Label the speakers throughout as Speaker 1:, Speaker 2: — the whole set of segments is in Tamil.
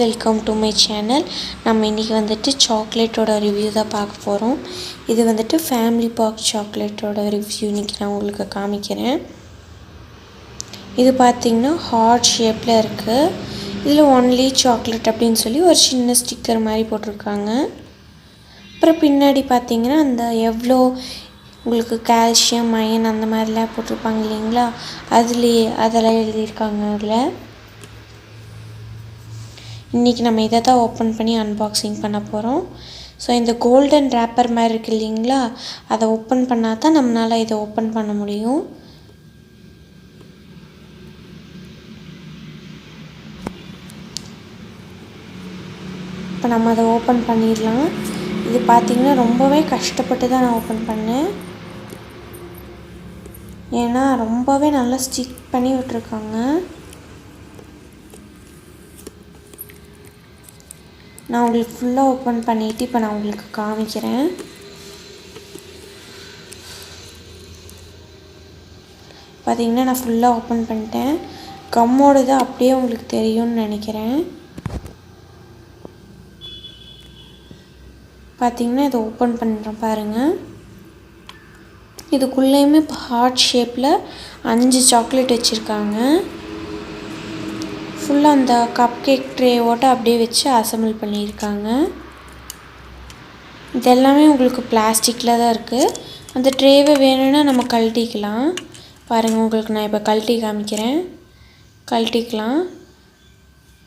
Speaker 1: Welcome to my channel. நம்ம இன்றைக்கி வந்துட்டு சாக்லேட்டோட ரிவ்யூ தான் பார்க்க போகிறோம். இது வந்துட்டு ஃபேமிலி பாக் சாக்லேட்டோட ரிவ்யூ இன்றைக்கி நான் உங்களுக்கு காமிக்கிறேன். இது பார்த்திங்கன்னா ஹார்ட் ஷேப்பில் இருக்குது. இதில் ஒன்லி சாக்லேட் அப்படின்னு சொல்லி ஒரு சின்ன ஸ்டிக்கர் மாதிரி போட்டிருக்காங்க. அப்புறம் பின்னாடி பார்த்திங்கன்னா அந்த எவ்வளோ உங்களுக்கு கால்சியம் அயன் அந்த மாதிரிலாம் போட்டிருப்பாங்க இல்லைங்களா, அதெல்லாம் எழுதியிருக்காங்க. அதில் இன்றைக்கி நம்ம இதை தான் ஓப்பன் பண்ணி அன்பாக்சிங் பண்ண போகிறோம். ஸோ இந்த கோல்டன் ரேப்பர் மாதிரி இருக்குது இல்லைங்களா, அதை ஓப்பன் பண்ணால் தான் நம்மளால் இதை ஓப்பன் பண்ண முடியும். இப்போ நம்ம அதை ஓப்பன் பண்ணிடலாம். இது பார்த்திங்கன்னா ரொம்பவே கஷ்டப்பட்டு தான் நான் ஓப்பன் பண்ணேன். ஏன்னா ரொம்பவே நல்லா ஸ்டிக் பண்ணி விட்டுருக்காங்க. நான் உங்களுக்கு ஃபுல்லாக ஓப்பன் பண்ணிவிட்டு இப்போ நான் உங்களுக்கு காமிக்கிறேன். பார்த்திங்கன்னா நான் ஃபுல்லாக ஓப்பன் பண்ணிட்டேன். கம்மோடு தான் அப்படியே உங்களுக்கு தெரியும்னு நினைக்கிறேன். பார்த்திங்கன்னா இதை ஓப்பன் பண்ணுறேன் பாருங்கள். இதுக்குள்ளேயுமே இப்போ ஹார்ட் ஷேப்பில் 5 சாக்லேட் வச்சுருக்காங்க. ஃபுல்லாக அந்த கப் கேக் ட்ரேவோடு அப்படியே வச்சு அசம்பிள் பண்ணியிருக்காங்க. இதெல்லாமே உங்களுக்கு பிளாஸ்டிக்கில் தான் இருக்குது. அந்த ட்ரேவை வேணும்னா நம்ம கழட்டிக்கலாம். பாருங்கள், உங்களுக்கு நான் இப்போ கழட்டி காமிக்கிறேன். கழட்டிக்கலாம்.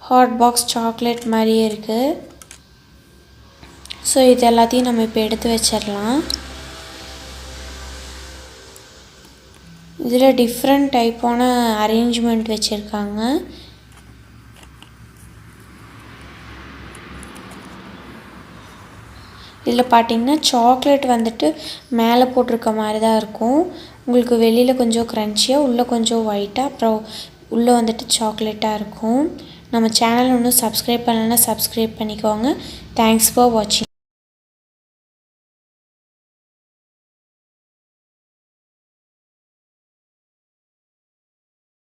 Speaker 1: ஹாட் பாக்ஸ் சாக்லேட் மாதிரியே இருக்குது. ஸோ இது எல்லாத்தையும் நம்ம இப்போ எடுத்து வச்சிடலாம். இதில் டிஃப்ரெண்ட் டைப்பான அரேஞ்ச்மெண்ட் வச்சுருக்காங்க. இதில் பார்த்திங்கன்னா சாக்லேட் வந்துட்டு மேலே போட்டிருக்க மாதிரி தான் இருக்கும். உங்களுக்கு வெளியில் கொஞ்சம் க்ரன்ச்சியாக, உள்ளே கொஞ்சம் ஒயிட்டாக, அப்புறம் உள்ளே வந்துட்டு சாக்லேட்டாக இருக்கும். நம்ம சேனல் இன்னும் சப்ஸ்கிரைப் பண்ணலைன்னா சப்ஸ்கிரைப் பண்ணிக்கோங்க. தேங்க்ஸ் ஃபார் வாட்சிங்.